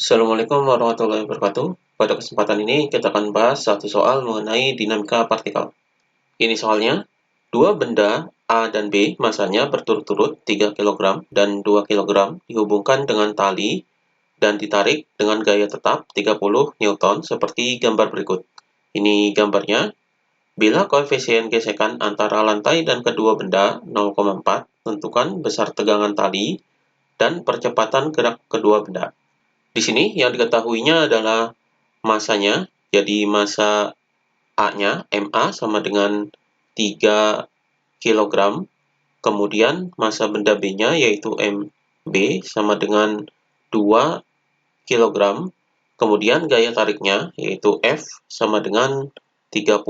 Assalamualaikum warahmatullahi wabarakatuh. Pada kesempatan ini kita akan bahas satu soal mengenai dinamika partikel. Ini soalnya, dua benda A dan B masanya berturut-turut 3 kg dan 2 kg dihubungkan dengan tali dan ditarik dengan gaya tetap 30 Newton seperti gambar berikut. Ini gambarnya. Bila koefisien gesekan antara lantai dan kedua benda 0,4, tentukan besar tegangan tali dan percepatan gerak kedua benda. Di sini yang diketahuinya adalah masanya, jadi massa A-nya, MA sama dengan 3 kg, kemudian massa benda B-nya yaitu MB sama dengan 2 kg, kemudian gaya tariknya yaitu F sama dengan 30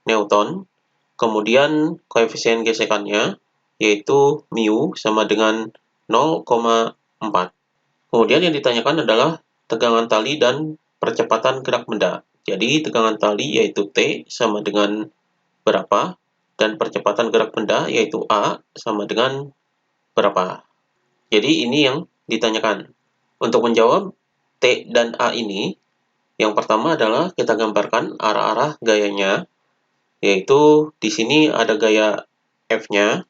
Newton, kemudian koefisien gesekannya yaitu mu sama dengan 0,4. Kemudian yang ditanyakan adalah tegangan tali dan percepatan gerak benda. Jadi tegangan tali yaitu T sama dengan berapa, dan percepatan gerak benda yaitu A sama dengan berapa. Jadi ini yang ditanyakan. Untuk menjawab T dan A ini, yang pertama adalah kita gambarkan arah-arah gayanya, yaitu di sini ada gaya F-nya,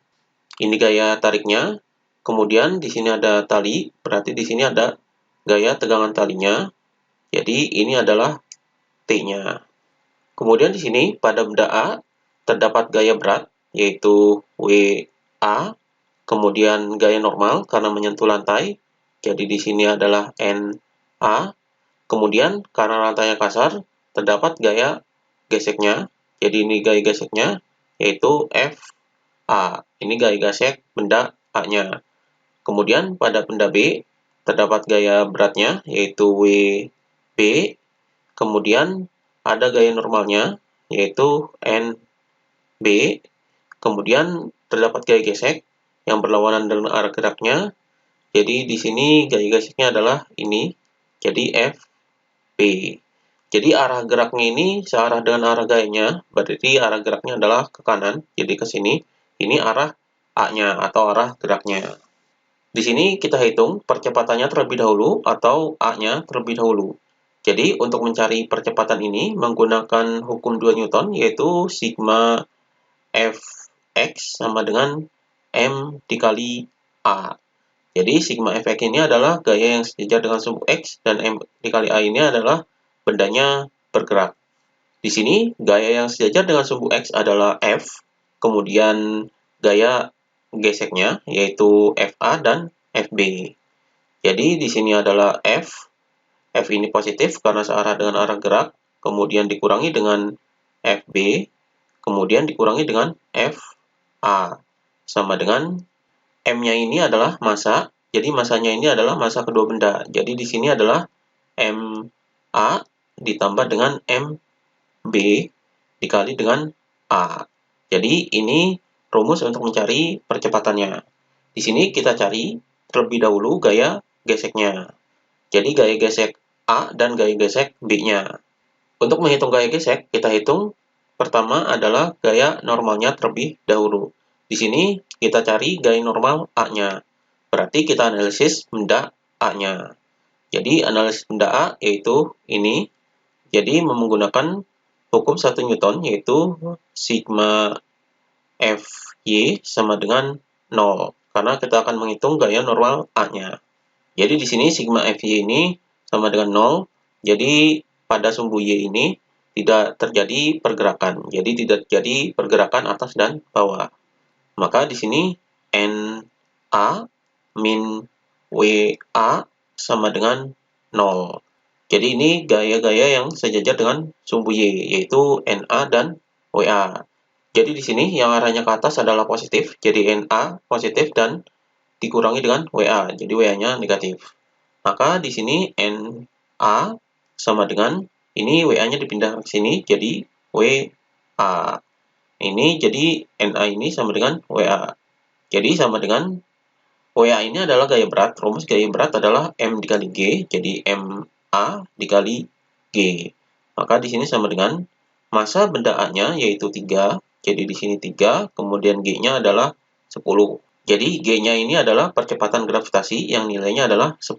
ini gaya tariknya, kemudian di sini ada tali, berarti di sini ada gaya tegangan talinya. Jadi ini adalah T-nya. Kemudian di sini pada benda A terdapat gaya berat yaitu WA, kemudian gaya normal karena menyentuh lantai. Jadi di sini adalah NA. Kemudian karena lantainya kasar terdapat gaya geseknya. Jadi ini gaya geseknya yaitu FA. Ini gaya gesek benda A-nya. Kemudian pada benda B terdapat gaya beratnya yaitu WB, kemudian ada gaya normalnya yaitu NB, kemudian terdapat gaya gesek yang berlawanan dengan arah geraknya. Jadi di sini gaya geseknya adalah ini, jadi FB. Jadi arah geraknya ini searah dengan arah gayanya, berarti arah geraknya adalah ke kanan, jadi ke sini. Ini arah A-nya atau arah geraknya. Di sini kita hitung percepatannya terlebih dahulu atau A-nya terlebih dahulu. Jadi untuk mencari percepatan ini menggunakan hukum 2 Newton yaitu sigma Fx sama dengan M dikali A. Jadi sigma Fx ini adalah gaya yang sejajar dengan sumbu X dan M dikali A ini adalah bendanya bergerak. Di sini gaya yang sejajar dengan sumbu X adalah F, kemudian gaya geseknya yaitu FA dan FB. Jadi di sini adalah F ini positif karena searah dengan arah gerak, kemudian dikurangi dengan FB, kemudian dikurangi dengan FA, sama dengan M-nya ini adalah massa, jadi massanya ini adalah massa kedua benda. Jadi di sini adalah MA ditambah dengan MB dikali dengan A. Jadi ini rumus untuk mencari percepatannya. Di sini kita cari terlebih dahulu gaya geseknya. Jadi gaya gesek A dan gaya gesek B-nya. Untuk menghitung gaya gesek, kita hitung pertama adalah gaya normalnya terlebih dahulu. Di sini kita cari gaya normal A-nya. Berarti kita analisis benda A-nya. Jadi analisis benda A yaitu ini. Jadi menggunakan hukum 1 Newton yaitu sigma Fy sama dengan 0. Karena kita akan menghitung gaya normal A-nya. Jadi di sini sigma Fy ini sama dengan 0. Jadi pada sumbu Y ini tidak terjadi pergerakan. Jadi tidak terjadi pergerakan atas dan bawah. Maka di sini Na min Wa sama dengan 0. Jadi ini gaya-gaya yang sejajar dengan sumbu Y, yaitu Na dan Wa. Jadi di sini yang arahnya ke atas adalah positif, jadi Na positif dan dikurangi dengan Wa, jadi Wa-nya negatif. Maka di sini Na sama dengan, ini Wa-nya dipindah ke sini, jadi Wa. Ini jadi Na ini sama dengan Wa. Jadi sama dengan Wa ini adalah gaya berat, rumus gaya berat adalah M dikali G, jadi Ma dikali G. Maka di sini sama dengan massa benda A-nya yaitu 3, jadi di sini 3, kemudian G-nya adalah 10. Jadi G-nya ini adalah percepatan gravitasi yang nilainya adalah 10.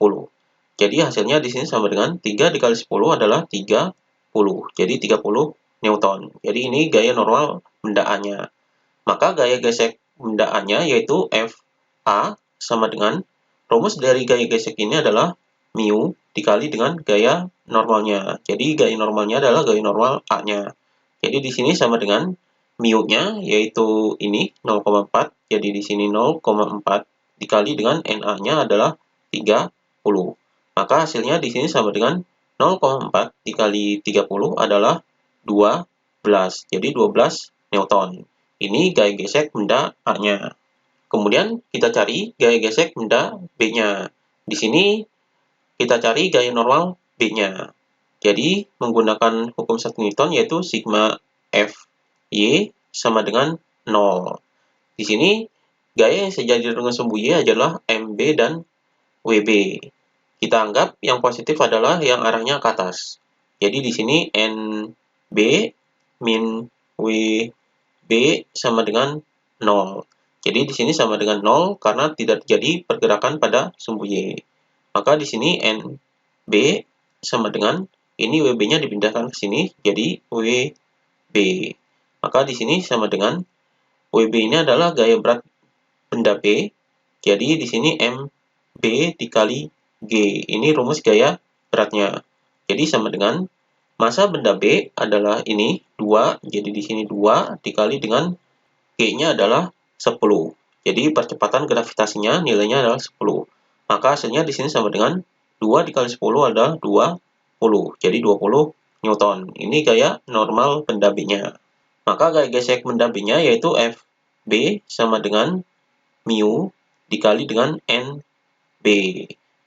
Jadi hasilnya di sini sama dengan 3 dikali 10 adalah 30. Jadi 30 Newton. Jadi ini gaya normal benda A-nya. Maka gaya gesek benda A-nya yaitu FA sama dengan rumus dari gaya gesek ini adalah mu dikali dengan gaya normalnya. Jadi gaya normalnya adalah gaya normal A-nya. Jadi di sini sama dengan mu-nya yaitu ini 0,4. Jadi di sini 0,4 dikali dengan Na-nya adalah 30. Maka hasilnya di sini sama dengan 0,4 dikali 30 adalah 12. Jadi 12 Newton. Ini gaya gesek benda A-nya. Kemudian kita cari gaya gesek benda B-nya. Di sini kita cari gaya normal B-nya. Jadi menggunakan hukum 1 Newton yaitu sigma Fy sama dengan 0. Di sini gaya yang sejajar dengan sumbu Y adalah MB dan WB. Kita anggap yang positif adalah yang arahnya ke atas. Jadi di sini NB min WB sama dengan 0. Jadi di sini sama dengan 0 karena tidak terjadi pergerakan pada sumbu Y. Maka di sini NB sama dengan ini WB-nya dipindahkan ke sini jadi WB. Maka di sini sama dengan WB ini adalah gaya berat benda B. Jadi di sini MB dikali G. Ini rumus gaya beratnya. Jadi sama dengan massa benda B adalah ini 2. Jadi di sini 2 dikali dengan G-nya adalah 10. Jadi percepatan gravitasinya nilainya adalah 10. Maka hasilnya di sini sama dengan 2 dikali 10 adalah 20. Jadi 20 Newton. Ini gaya normal benda B-nya. Maka gaya gesek benda B-nya yaitu FB sama dengan mu dikali dengan NB.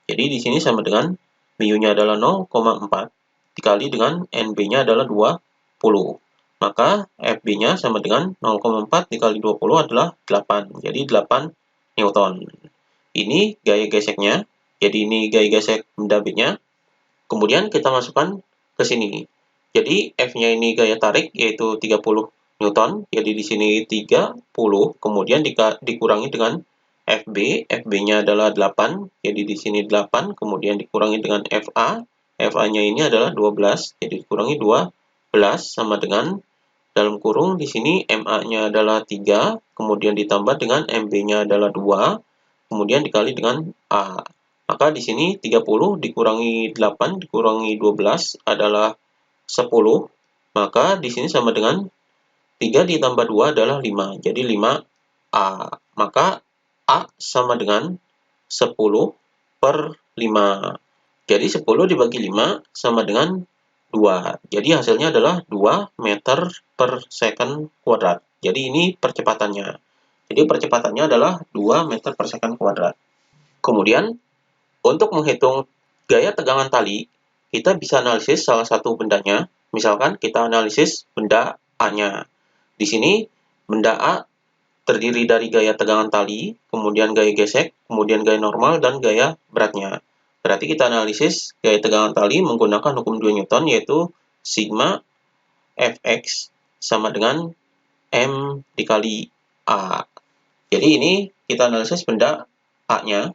Jadi di sini sama dengan mu-nya adalah 0,4 dikali dengan NB-nya adalah 20. Maka FB-nya sama dengan 0,4 dikali 20 adalah 8. Jadi 8 Newton. Ini gaya geseknya. Jadi ini gaya gesek benda B-nya. Kemudian kita masukkan ke sini. Jadi F-nya ini gaya tarik yaitu 30 Newton. Jadi di sini 30, kemudian dikurangi dengan FB. FB-nya adalah 8. Jadi di sini 8, kemudian dikurangi dengan FA. FA-nya ini adalah 12. Jadi dikurangi 12 sama dengan dalam kurung di sini MA-nya adalah 3, kemudian ditambah dengan MB-nya adalah 2, kemudian dikali dengan A. Maka di sini 30 dikurangi 8 dikurangi 12 adalah 10. Maka di sini sama dengan 3 ditambah 2 adalah 5. Jadi 5A. Maka A sama dengan 10 per 5. Jadi 10 dibagi 5 sama dengan 2. Jadi hasilnya adalah 2 meter per second kuadrat. Jadi ini percepatannya. Jadi percepatannya adalah 2 meter per second kuadrat. Kemudian, untuk menghitung gaya tegangan tali, kita bisa analisis salah satu bendanya. Misalkan kita analisis benda A-nya. Di sini, benda A terdiri dari gaya tegangan tali, kemudian gaya gesek, kemudian gaya normal, dan gaya beratnya. Berarti kita analisis gaya tegangan tali menggunakan hukum 2 Newton, yaitu sigma Fx sama dengan M dikali A. Jadi ini kita analisis benda A-nya.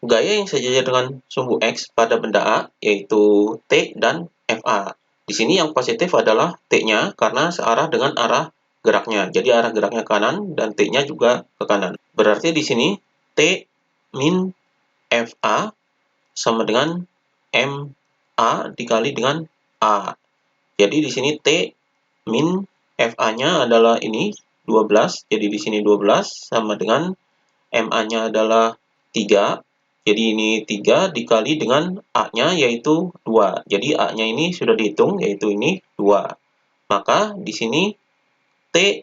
Gaya yang sejajar dengan sumbu X pada benda A, yaitu T dan Fa. Di sini yang positif adalah T-nya karena searah dengan arah geraknya. Jadi arah geraknya ke kanan dan T-nya juga ke kanan. Berarti di sini T min Fa sama dengan MA dikali dengan A. Jadi di sini T min Fa-nya adalah ini 12. Jadi di sini 12 sama dengan MA-nya adalah 3. Jadi ini 3 dikali dengan A-nya yaitu 2. Jadi A-nya ini sudah dihitung yaitu ini 2. Maka di sini T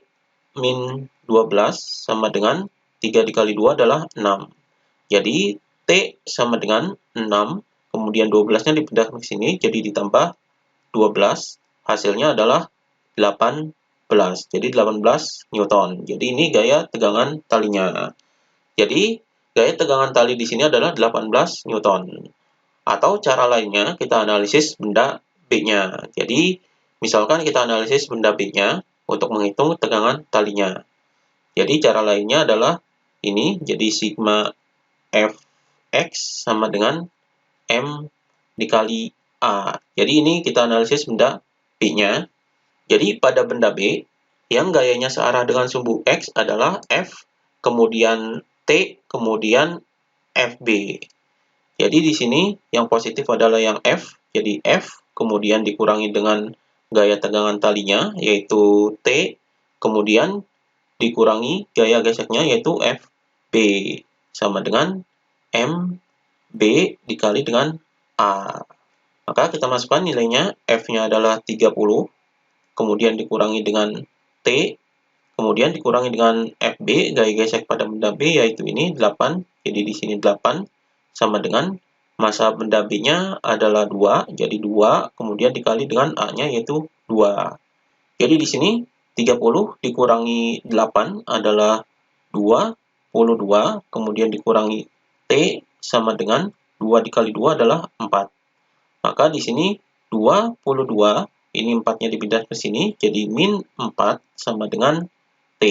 min 12 sama dengan 3 dikali 2 adalah 6. Jadi T sama dengan 6, kemudian 12-nya dipindahkan ke sini, jadi ditambah 12, hasilnya adalah 18. Jadi 18 Newton. Jadi ini gaya tegangan talinya. Jadi gaya tegangan tali di sini adalah 18 Newton. Atau cara lainnya kita analisis benda B-nya. Jadi misalkan kita analisis benda B-nya untuk menghitung tegangan talinya. Jadi cara lainnya adalah ini, jadi sigma Fx sama dengan M dikali A. Jadi ini kita analisis benda B-nya. Jadi pada benda B, yang gayanya searah dengan sumbu X adalah F, kemudian T, kemudian FB. Jadi di sini yang positif adalah yang F, jadi F, kemudian dikurangi dengan gaya tegangan talinya, yaitu T, kemudian dikurangi gaya geseknya, yaitu FB, sama dengan MB dikali dengan A. Maka kita masukkan nilainya, F-nya adalah 30, kemudian dikurangi dengan T, kemudian dikurangi dengan FB, gaya gesek pada benda B, yaitu ini 8, jadi di sini 8, sama dengan massa benda B-nya adalah 2, jadi 2, kemudian dikali dengan A-nya, yaitu 2. Jadi di sini 30 dikurangi 8 adalah 22, kemudian dikurangi T sama dengan 2 dikali 2 adalah 4. Maka di sini 22, ini 4-nya dipindah ke sini, jadi min 4 sama dengan T.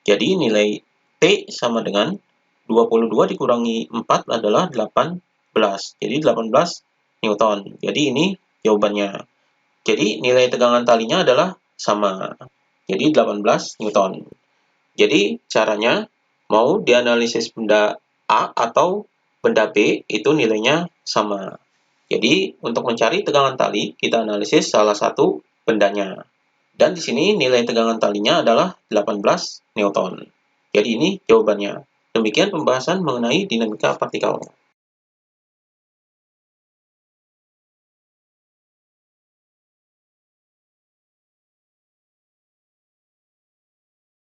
Jadi nilai T sama dengan 22 dikurangi 4 adalah 18. Jadi 18 Newton. Jadi ini jawabannya. Jadi nilai tegangan talinya adalah sama. Jadi 18 Newton. Jadi caranya mau dianalisis benda A atau benda B itu nilainya sama. Jadi untuk mencari tegangan tali, kita analisis salah satu bendanya. Dan di sini nilai tegangan talinya adalah 18 Newton. Jadi ini jawabannya. Demikian pembahasan mengenai dinamika partikel.